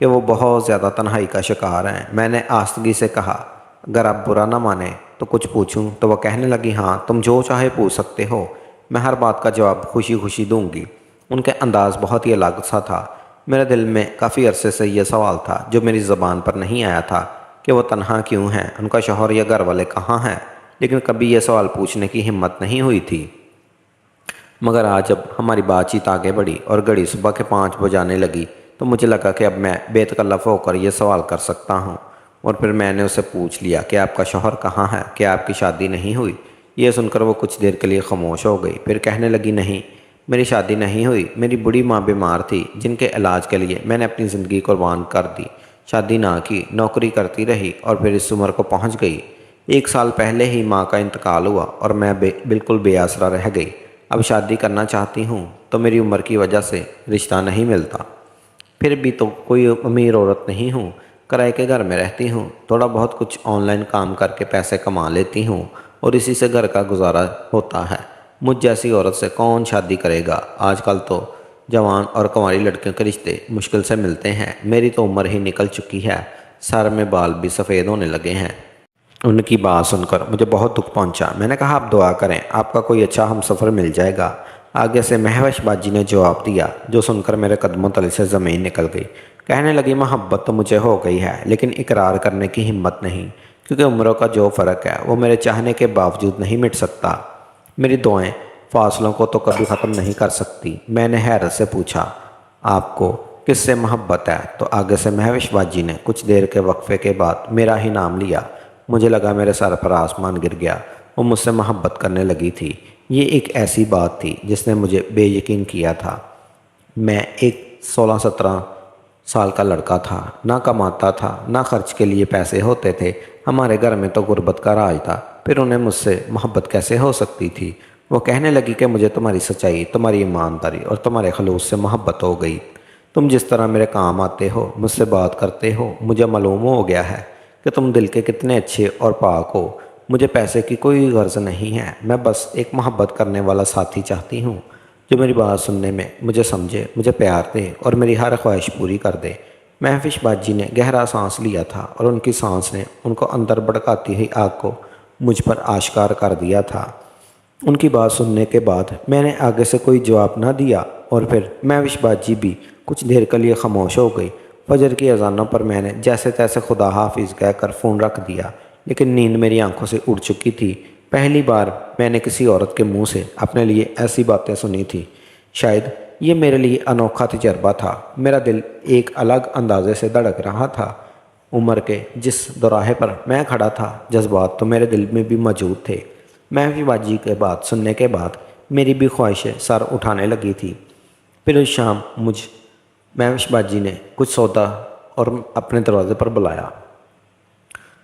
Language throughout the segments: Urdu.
کہ وہ بہت زیادہ تنہائی کا شکار ہیں۔ میں نے آستگی سے کہا، اگر آپ برا نہ مانیں تو کچھ پوچھوں؟ تو وہ کہنے لگی، ہاں تم جو چاہے پوچھ سکتے ہو، میں ہر بات کا جواب خوشی خوشی دوں گی۔ ان کے انداز بہت ہی الگ سا تھا۔ میرے دل میں کافی عرصے سے یہ سوال تھا جو میری زبان پر نہیں آیا تھا کہ وہ تنہا کیوں ہیں، ان کا شوہر یا گھر والے کہاں ہیں، لیکن کبھی یہ سوال پوچھنے کی ہمت نہیں ہوئی تھی۔ مگر آج جب ہماری بات چیت آگے بڑھی اور گھڑی صبح کے 5 بجانے لگی تو مجھے لگا کہ اب میں بے تکلف ہو کر یہ سوال کر سکتا ہوں۔ اور پھر میں نے اسے پوچھ لیا کہ آپ کا شوہر کہاں ہے، کیا آپ کی شادی نہیں ہوئی؟ یہ سن کر وہ کچھ دیر کے لیے خاموش ہو گئی، پھر کہنے لگی، نہیں میری شادی نہیں ہوئی، میری بڑی ماں بیمار تھی جن کے علاج کے لیے میں نے اپنی زندگی قربان کر دی، شادی نہ کی، نوکری کرتی رہی اور پھر اس عمر کو پہنچ گئی۔ 1 سال پہلے ہی ماں کا انتقال ہوا اور میں بالکل بے آسرا رہ گئی۔ اب شادی کرنا چاہتی ہوں تو میری عمر کی وجہ سے رشتہ نہیں ملتا۔ پھر بھی تو کوئی امیر عورت نہیں ہوں، کرائے کے گھر میں رہتی ہوں، تھوڑا بہت کچھ آن لائن کام کر کے پیسے کما لیتی ہوں اور اسی سے گھر کا گزارا ہوتا ہے۔ مجھ جیسی عورت سے کون شادی کرے گا؟ آج کل تو جوان اور کنواری لڑکیوں کے رشتے مشکل سے ملتے ہیں۔ میری تو عمر ہی نکل چکی ہے، سر میں بال بھی سفید ہونے لگے ہیں۔ ان کی بات سن کر مجھے بہت دکھ پہنچا۔ میں نے کہا، آپ دعا کریں، آپ کا کوئی اچھا ہم سفر مل جائے گا۔ آگے سے مہوش باجی نے جواب دیا، جو سن کر میرے قدموں تلے سے زمین نکل گئی۔ کہنے لگی، محبت تو مجھے ہو گئی ہے لیکن اقرار کرنے کی ہمت نہیں، کیونکہ عمروں کا جو فرق ہے وہ میرے چاہنے کے باوجود نہیں مٹ سکتا۔ میری دعائیں فاصلوں کو تو کبھی ختم نہیں کر سکتی۔ میں نے حیرت سے پوچھا، آپ کو کس سے محبت ہے؟ تو آگے سے مہوش باجی نے کچھ دیر کے وقفے کے بعد میرا ہی نام لیا۔ مجھے لگا میرے سر پر آسمان گر گیا۔ وہ مجھ سے محبت کرنے لگی تھی۔ یہ ایک ایسی بات تھی جس نے مجھے بے یقین کیا تھا۔ میں ایک 16-17 سال کا لڑکا تھا، نہ کماتا تھا، نہ خرچ کے لیے پیسے ہوتے تھے۔ ہمارے گھر میں تو غربت کا راج تھا، پھر انہیں مجھ سے محبت کیسے ہو سکتی تھی؟ وہ کہنے لگی کہ مجھے تمہاری سچائی، تمہاری ایمانداری اور تمہارے خلوص سے محبت ہو گئی۔ تم جس طرح میرے کام آتے ہو، مجھ سے بات کرتے ہو، مجھے معلوم ہو گیا ہے کہ تم دل کے کتنے اچھے اور پاک ہو۔ مجھے پیسے کی کوئی غرض نہیں ہے، میں بس ایک محبت کرنے والا ساتھی چاہتی ہوں جو میری بات سننے میں مجھے سمجھے، مجھے پیار دے اور میری ہر خواہش پوری کر دے۔ مہوش باجی نے گہرا سانس لیا تھا اور ان کی سانس نے ان کو اندر بھڑکاتی ہوئی آگ کو مجھ پر آشکار کر دیا تھا۔ ان کی بات سننے کے بعد میں نے آگے سے کوئی جواب نہ دیا اور پھر مہوش باجی بھی کچھ دیر کے لیے خاموش ہو گئی۔ فجر کی اذانوں پر میں نے جیسے تیسے خدا حافظ کہہ کر فون رکھ دیا، لیکن نیند میری آنکھوں سے اڑ چکی تھی۔ پہلی بار میں نے کسی عورت کے منہ سے اپنے لیے ایسی باتیں سنی تھی۔ شاید یہ میرے لیے انوکھا تجربہ تھا۔ میرا دل ایک الگ اندازے سے دھڑک رہا تھا۔ عمر کے جس دوراہے پر میں کھڑا تھا، جذبات تو میرے دل میں بھی موجود تھے۔ مہوش باجی کے بات سننے کے بعد میری بھی خواہشیں سر اٹھانے لگی تھی۔ پھر اس شام مہوش باجی نے کچھ سودا اور اپنے دروازے پر بلایا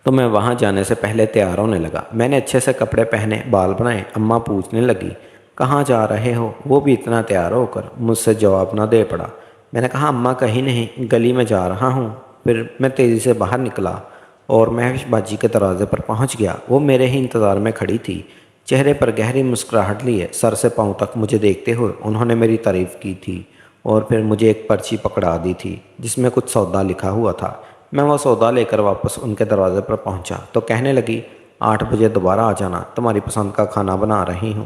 تو میں وہاں جانے سے پہلے تیار ہونے لگا۔ میں نے اچھے سے کپڑے پہنے، بال بنائے۔ اماں پوچھنے لگی، کہاں جا رہے ہو؟ وہ بھی اتنا تیار ہو کر مجھ سے جواب نہ دے پڑا۔ میں نے کہا، اماں کہیں نہیں، گلی میں جا رہا ہوں۔ پھر میں تیزی سے باہر نکلا اور مہوش باجی کے دروازے پر پہنچ گیا۔ وہ میرے ہی انتظار میں کھڑی تھی، چہرے پر گہری مسکراہٹ لیے سر سے پاؤں تک مجھے دیکھتے ہوئے انہوں نے میری تعریف کی تھی اور پھر مجھے ایک پرچی پکڑا دی تھی جس میں کچھ سودا لکھا ہوا تھا۔ میں وہ سودا لے کر واپس ان کے دروازے پر پہنچا تو کہنے لگی، 8 بجے دوبارہ آ جانا، تمہاری پسند کا کھانا بنا رہی ہوں۔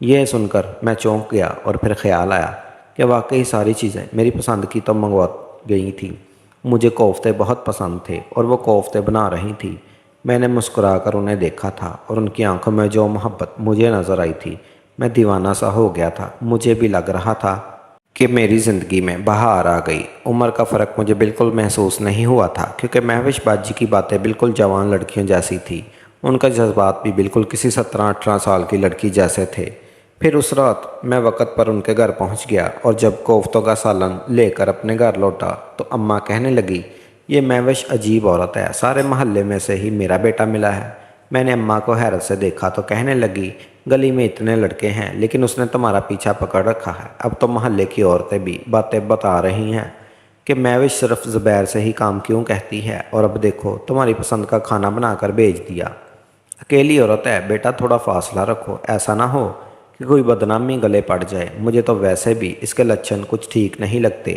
یہ سن کر میں چونک گیا اور پھر خیال آیا کہ واقعی ساری چیزیں میری پسند کی تو منگوا گئی تھیں۔ مجھے کوفتے بہت پسند تھے اور وہ کوفتے بنا رہی تھی۔ میں نے مسکرا کر انہیں دیکھا تھا اور ان کی آنکھوں میں جو محبت مجھے نظر آئی تھی، میں دیوانہ سا ہو گیا تھا۔ مجھے بھی لگ رہا تھا کہ میری زندگی میں بہار آ گئی۔ عمر کا فرق مجھے بالکل محسوس نہیں ہوا تھا، کیونکہ مہوش باجی کی باتیں بالکل جوان لڑکیوں جیسی تھی، ان کا جذبات بھی بالکل کسی 17-18 سال کی لڑکی جیسے تھے۔ پھر اس رات میں وقت پر ان کے گھر پہنچ گیا اور جب کوفتوں کا سالن لے کر اپنے گھر لوٹا تو اماں کہنے لگی، یہ مہوش عجیب عورت ہے، سارے محلے میں سے ہی میرا بیٹا ملا ہے۔ میں نے اماں کو حیرت سے دیکھا تو کہنے لگی، گلی میں اتنے لڑکے ہیں لیکن اس نے تمہارا پیچھا پکڑ رکھا ہے۔ اب تو محلے کی عورتیں بھی باتیں بتا رہی ہیں کہ مہوش صرف زبیر سے ہی کام کیوں کہتی ہے، اور اب دیکھو تمہاری پسند کا کھانا بنا کر بھیج دیا۔ اکیلی عورت ہے بیٹا، تھوڑا فاصلہ رکھو، ایسا نہ ہو کہ کوئی بدنامی گلے پڑ جائے۔ مجھے تو ویسے بھی اس کے لچھن کچھ ٹھیک نہیں لگتے۔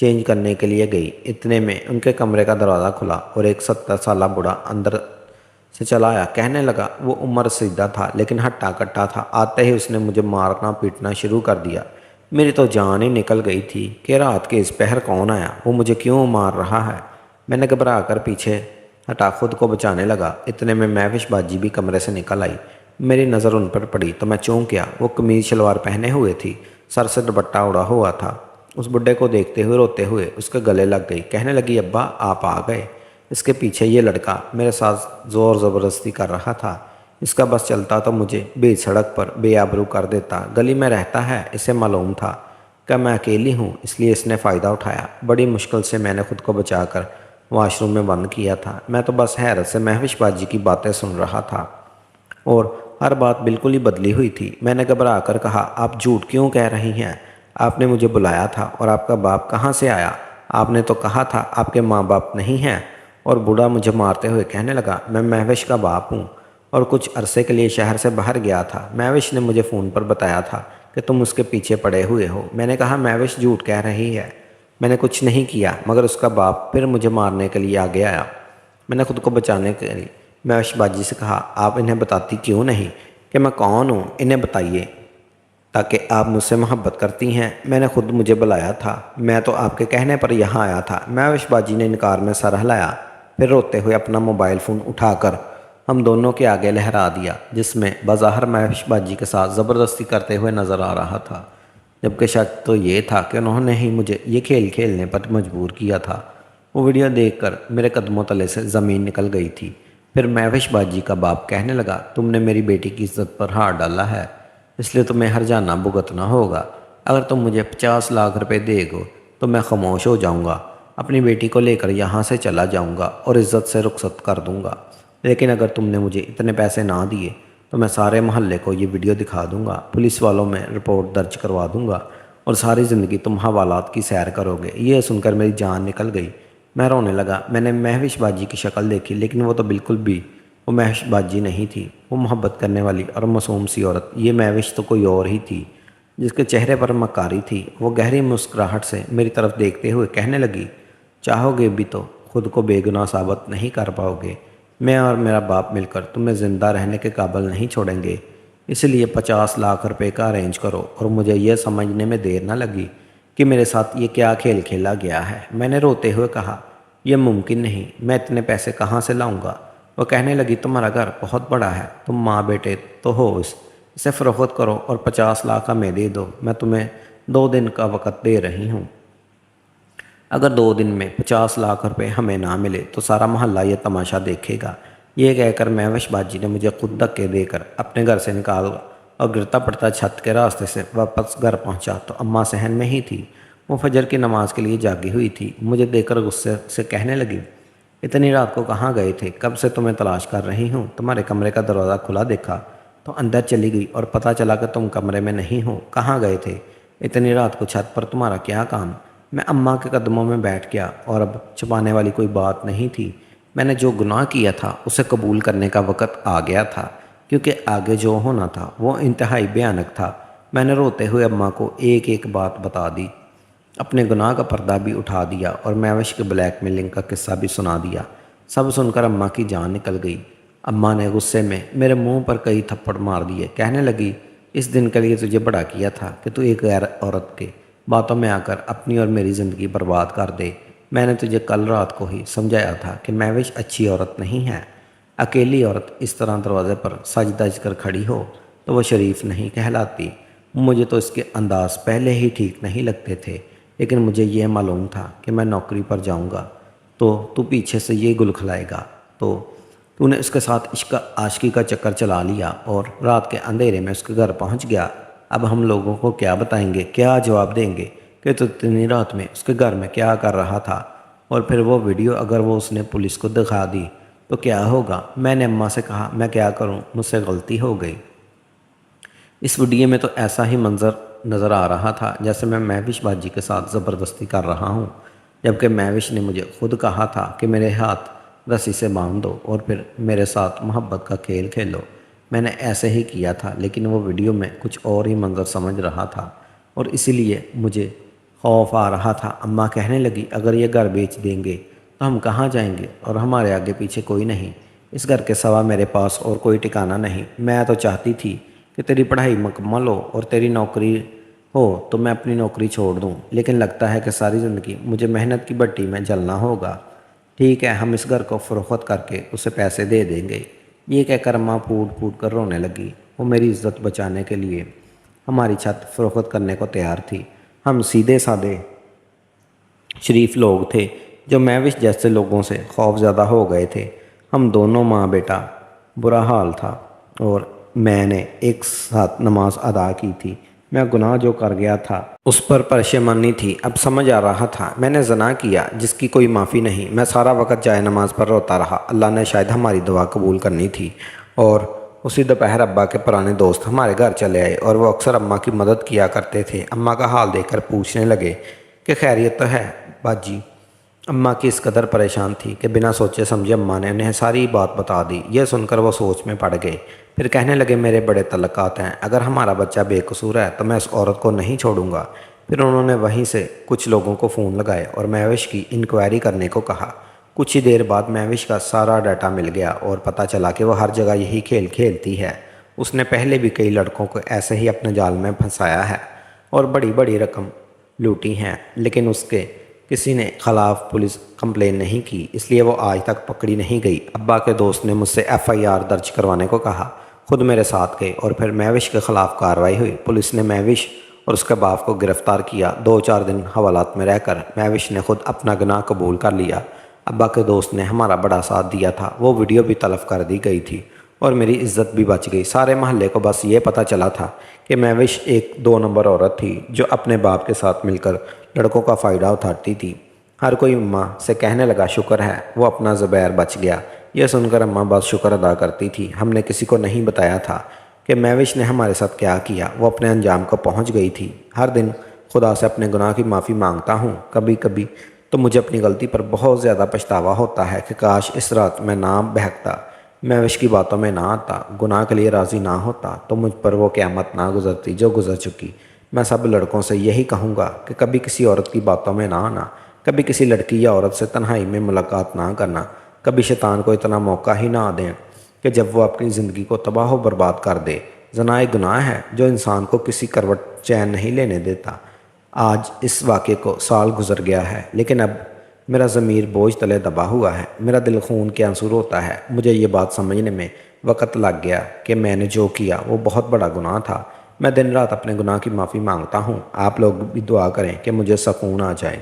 چینج کرنے کے لیے گئی۔ اتنے میں ان کے کمرے کا دروازہ کھلا اور ایک 70 سالہ بوڑھا اندر سے چلا آیا۔ کہنے لگا، وہ عمر رسیدہ تھا لیکن ہٹا کٹا تھا۔ آتے ہی اس نے مجھے مارنا پیٹنا شروع کر دیا۔ میری تو جان ہی نکل گئی تھی کہ رات کے اس پہر کون آیا، وہ مجھے کیوں مار رہا ہے۔ میں نے گھبرا کر پیچھے ہٹا خود کو بچانے لگا۔ اتنے میں مہوش باجی بھی کمرے سے نکل آئی۔ میری نظر ان پر پڑی تو میں چونک گیا۔ وہ قمیض شلوار پہنے ہوئے تھی، سر سے دوپٹہ اڑا ہوا تھا۔ اس بڈھے کو دیکھتے ہوئے روتے ہوئے اس کے گلے لگ گئی۔ کہنے لگی، ابا آپ آ گئے۔ اس کے پیچھے یہ لڑکا میرے ساتھ زور زبردستی کر رہا تھا۔ اس کا بس چلتا تو مجھے بیچ سڑک پر بے آبرو کر دیتا۔ گلی میں رہتا ہے، اسے معلوم تھا کہ میں اکیلی ہوں، اس لیے اس نے فائدہ اٹھایا۔ بڑی مشکل سے میں نے خود کو بچا کر واش روم میں بند کیا تھا۔ میں تو بس حیرت سے مہوش باجی کی باتیں سن رہا تھا اور ہر بات بالکل ہی بدلی ہوئی تھی۔ میں نے گھبرا کر کہا، آپ جھوٹ کیوں کہہ رہی ہیں؟ آپ نے مجھے بلایا تھا اور آپ کا باپ کہاں سے آیا؟ آپ نے تو کہا تھا آپ کے ماں باپ نہیں ہیں۔ اور بوڑھا مجھے مارتے ہوئے کہنے لگا، میں مہوش کا باپ ہوں اور کچھ عرصے کے لیے شہر سے باہر گیا تھا۔ مہوش نے مجھے فون پر بتایا تھا کہ تم اس کے پیچھے پڑے ہوئے ہو۔ میں نے کہا، مہوش جھوٹ کہہ رہی ہے، میں نے کچھ نہیں کیا۔ مگر اس کا باپ پھر مجھے مارنے کے لیے آگے آیا۔ میں نے خود کو بچانے کے لیے مہوش باجی سے کہا، آپ انہیں بتاتی کیوں نہیں کہ میں کون ہوں؟ انہیں بتائیے تاکہ آپ مجھ سے محبت کرتی ہیں۔ میں نے خود مجھے بلایا تھا، میں تو آپ کے کہنے پر یہاں آیا تھا۔ مہوش باجی نے انکار میں سر ہلایا، پھر روتے ہوئے اپنا موبائل فون اٹھا کر ہم دونوں کے آگے لہرا دیا، جس میں بظاہر مہوش باجی کے ساتھ زبردستی کرتے ہوئے نظر آ رہا تھا، جبکہ شک تو یہ تھا کہ انہوں نے ہی مجھے یہ کھیل کھیلنے پر مجبور کیا تھا۔ وہ ویڈیو دیکھ کر میرے قدموں تلے سے زمین نکل گئی تھی۔ پھر مہوش باجی کا باپ کہنے لگا، تم نے میری بیٹی کی عزت پر ہاتھ ڈالا ہے، اس لیے تمہیں ہر جانا بھگتنا ہوگا۔ اگر تم مجھے 50 لاکھ روپے دے گو تو میں خاموش ہو جاؤں گا، اپنی بیٹی کو لے کر یہاں سے چلا جاؤں گا اور عزت سے رخصت کر دوں گا۔ لیکن اگر تم نے مجھے اتنے پیسے نہ دیے تو میں سارے محلے کو یہ ویڈیو دکھا دوں گا، پولیس والوں میں رپورٹ درج کروا دوں گا اور ساری زندگی تم حوالات کی سیر کرو گے۔ یہ سن کر میری جان نکل گئی، میں رونے لگا۔ میں نے مہوش باجی کی شکل دیکھی لیکن وہ تو بالکل بھی وہ مہوش باجی نہیں تھی، وہ محبت کرنے والی اور معصوم سی عورت۔ یہ مہوش تو کوئی اور ہی تھی جس کے چہرے پر مکاری تھی۔ وہ گہری مسکراہٹ سے میری طرف دیکھتے ہوئے کہنے لگی، چاہو گے بھی تو خود کو بے گناہ ثابت نہیں کر پاؤ گے۔ میں اور میرا باپ مل کر تمہیں زندہ رہنے کے قابل نہیں چھوڑیں گے، اس لیے 50 لاکھ روپے کا ارینج کرو اور مجھے یہ سمجھنے میں دیر نہ لگی کہ میرے ساتھ یہ کیا کھیل کھیلا گیا ہے۔ میں نے روتے ہوئے کہا، یہ ممکن نہیں، میں اتنے پیسے کہاں سے لاؤں گا؟ وہ کہنے لگی، تمہارا گھر بہت بڑا ہے، تم ماں بیٹے تو ہو، اسے فروخت کرو اور 50 لاکھ ہمیں دے دو۔ میں تمہیں 2 دن کا وقت دے رہی ہوں، اگر 2 دن میں 50 لاکھ روپے ہمیں نہ ملے تو سارا محلہ یہ تماشا دیکھے گا۔ یہ کہہ کر مہوش باجی نے مجھے خود دھکے دے کر اپنے گھر سے نکال اور گرتا پڑتا چھت کے راستے سے واپس گھر پہنچا تو اماں صحن میں ہی تھی۔ وہ فجر کی نماز کے لیے جاگی ہوئی تھی۔ مجھے دیکھ کر غصے سے کہنے لگی، اتنی رات کو کہاں گئے تھے؟ کب سے تمہیں تلاش کر رہی ہوں، تمہارے کمرے کا دروازہ کھلا دیکھا تو اندر چلی گئی اور پتہ چلا کہ تم کمرے میں نہیں ہو۔ کہاں گئے تھے اتنی رات کو؟ چھت پر تمہارا کیا کام؟ میں اماں کے قدموں میں بیٹھ گیا اور اب چھپانے والی کوئی بات نہیں تھی۔ میں نے جو گناہ کیا تھا اسے قبول کرنے کا وقت آ گیا تھا، کیونکہ آگے جو ہونا تھا وہ انتہائی بھیانک تھا۔ میں نے روتے ہوئے اماں کو ایک ایک بات بتا دی، اپنے گناہ کا پردہ بھی اٹھا دیا اور مہوش کے بلیک میلنگ کا قصہ بھی سنا دیا۔ سب سن کر اماں کی جان نکل گئی۔ اماں نے غصے میں میرے منہ پر کئی تھپڑ مار دیے۔ کہنے لگی، اس دن کے لیے تجھے بڑا کیا تھا کہ تو ایک غیر عورت کے باتوں میں آ کر اپنی اور میری زندگی برباد کر دے۔ میں نے تجھے کل رات کو ہی سمجھایا تھا کہ مہوش اچھی عورت نہیں ہے۔ اکیلی عورت اس طرح دروازے پر سج دج کر کھڑی ہو تو وہ شریف نہیں کہلاتی۔ مجھے تو اس کے انداز پہلے ہی ٹھیک نہیں لگتے تھے، لیکن مجھے یہ معلوم تھا کہ میں نوکری پر جاؤں گا تو پیچھے سے یہ گل کھلائے گا، تو نے اس کے ساتھ عشق عاشقی کا چکر چلا لیا اور رات کے اندھیرے میں اس کے گھر پہنچ گیا۔ اب ہم لوگوں کو کیا بتائیں گے، کیا جواب دیں گے کہ تو اتنی رات میں اس کے گھر میں کیا کر رہا تھا؟ اور پھر وہ ویڈیو اگر وہ اس نے پولیس کو دکھا دی تو کیا ہوگا؟ میں نے اماں سے کہا، میں کیا کروں، مجھ سے غلطی ہو گئی۔ اس ویڈیو میں تو ایسا ہی منظر نظر آ رہا تھا جیسے میں مہوش باجی کے ساتھ زبردستی کر رہا ہوں، جبکہ مہوش نے مجھے خود کہا تھا کہ میرے ہاتھ رسی سے باندھ دو اور پھر میرے ساتھ محبت کا کھیل کھیلو۔ میں نے ایسے ہی کیا تھا، لیکن وہ ویڈیو میں کچھ اور ہی منظر سمجھ رہا تھا اور اسی لیے مجھے خوف آ رہا تھا۔ اماں کہنے لگی اگر یہ گھر بیچ دیں گے تو ہم کہاں جائیں گے، اور ہمارے آگے پیچھے کوئی نہیں، اس گھر کے سوا میرے پاس اور کوئی ٹھکانہ نہیں۔ میں تو چاہتی تھی کہ تیری پڑھائی مکمل ہو اور تیری نوکری ہو تو میں اپنی نوکری چھوڑ دوں، لیکن لگتا ہے کہ ساری زندگی مجھے محنت کی بھٹی میں جلنا ہوگا۔ ٹھیک ہے، ہم اس گھر کو فروخت کر کے اسے پیسے دے دیں گے۔ یہ کہہ کر اماں پھوٹ پھوٹ کر رونے لگی۔ وہ میری عزت بچانے کے لیے ہماری چھت فروخت کرنے کو تیار تھی۔ ہم سیدھے سادے شریف لوگ تھے جو مہوش جیسے لوگوں سے خوف زدہ ہو گئے تھے۔ ہم دونوں ماں بیٹا برا حال تھا، اور میں نے ایک ساتھ نماز ادا کی تھی۔ میں گناہ جو کر گیا تھا اس پر پشیمانی تھی۔ اب سمجھ آ رہا تھا میں نے زنا کیا جس کی کوئی معافی نہیں۔ میں سارا وقت جائے نماز پر روتا رہا۔ اللہ نے شاید ہماری دعا قبول کرنی تھی، اور اسی دوپہر ابا کے پرانے دوست ہمارے گھر چلے آئے، اور وہ اکثر اماں کی مدد کیا کرتے تھے۔ اماں کا حال دیکھ کر پوچھنے لگے کہ خیریت تو ہے باجی؟ اماں کی اس قدر پریشان تھی کہ بنا سوچے سمجھے اماں نے انہیں ساری بات بتا دی۔ یہ سن کر وہ سوچ میں پڑ گئے، پھر کہنے لگے میرے بڑے تعلقات ہیں، اگر ہمارا بچہ بے قصور ہے تو میں اس عورت کو نہیں چھوڑوں گا۔ پھر انہوں نے وہیں سے کچھ لوگوں کو فون لگائے اور مہوش کی انکوائری کرنے کو کہا۔ کچھ ہی دیر بعد مہوش کا سارا ڈیٹا مل گیا، اور پتہ چلا کہ وہ ہر جگہ یہی کھیل کھیلتی ہے۔ اس نے پہلے بھی کئی لڑکوں کو ایسے ہی اپنے جال میں پھنسایا ہے اور بڑی بڑی رقم لوٹی ہیں، لیکن اس کے کسی نے خلاف پولیس کمپلین نہیں کی، اس لیے وہ آج تک پکڑی نہیں گئی۔ ابا کے دوست نے مجھ سے FIR درج کروانے کو کہا، خود میرے ساتھ گئے، اور پھر مہوش کے خلاف کارروائی ہوئی۔ پولیس نے مہوش اور اس کے باپ کو گرفتار کیا۔ 2-4 دن حوالات میں رہ کر مہوش نے خود اپنا گناہ قبول کر لیا۔ ابا کے دوست نے ہمارا بڑا ساتھ دیا تھا۔ وہ ویڈیو بھی تلف کر دی گئی تھی اور میری عزت بھی بچ گئی۔ سارے محلے کو بس یہ پتہ چلا تھا کہ مہوش ایک 2 نمبر عورت تھی جو اپنے باپ کے ساتھ مل کر لڑکوں کا فائدہ اٹھاتی تھی۔ ہر کوئی اماں سے کہنے لگا شکر ہے وہ اپنا زبیر بچ گیا۔ یہ سن کر اماں بس شکر ادا کرتی تھی۔ ہم نے کسی کو نہیں بتایا تھا کہ مہوش نے ہمارے ساتھ کیا کیا۔ وہ اپنے انجام کو پہنچ گئی تھی۔ ہر دن خدا سے اپنے گناہ کی معافی مانگتا ہوں۔ کبھی کبھی تو مجھے اپنی غلطی پر بہت زیادہ پچھتاوا ہوتا ہے کہ کاش اس رات میں نہ بہکتا، مہوش کی باتوں میں نہ آتا، گناہ کے لیے راضی نہ ہوتا، تو مجھ پر وہ قیامت نہ گزرتی جو گزر چکی۔ میں سب لڑکوں سے یہی کہوں گا کہ کبھی کسی عورت کی باتوں میں نہ آنا، کبھی کسی لڑکی یا عورت سے تنہائی میں ملاقات نہ کرنا، کبھی شیطان کو اتنا موقع ہی نہ دیں کہ جب وہ اپنی زندگی کو تباہ و برباد کر دے۔ زنا ایک گناہ ہے جو انسان کو کسی کروٹ چین نہیں لینے دیتا۔ آج اس واقعے کو سال گزر گیا ہے، لیکن اب میرا ضمیر بوجھ تلے دبا ہوا ہے۔ میرا دل خون کے آنسو روتا ہے۔ مجھے یہ بات سمجھنے میں وقت لگ گیا کہ میں نے جو کیا وہ بہت بڑا گناہ تھا۔ میں دن رات اپنے گناہ کی معافی مانگتا ہوں۔ آپ لوگ بھی دعا کریں کہ مجھے سکون آ جائے۔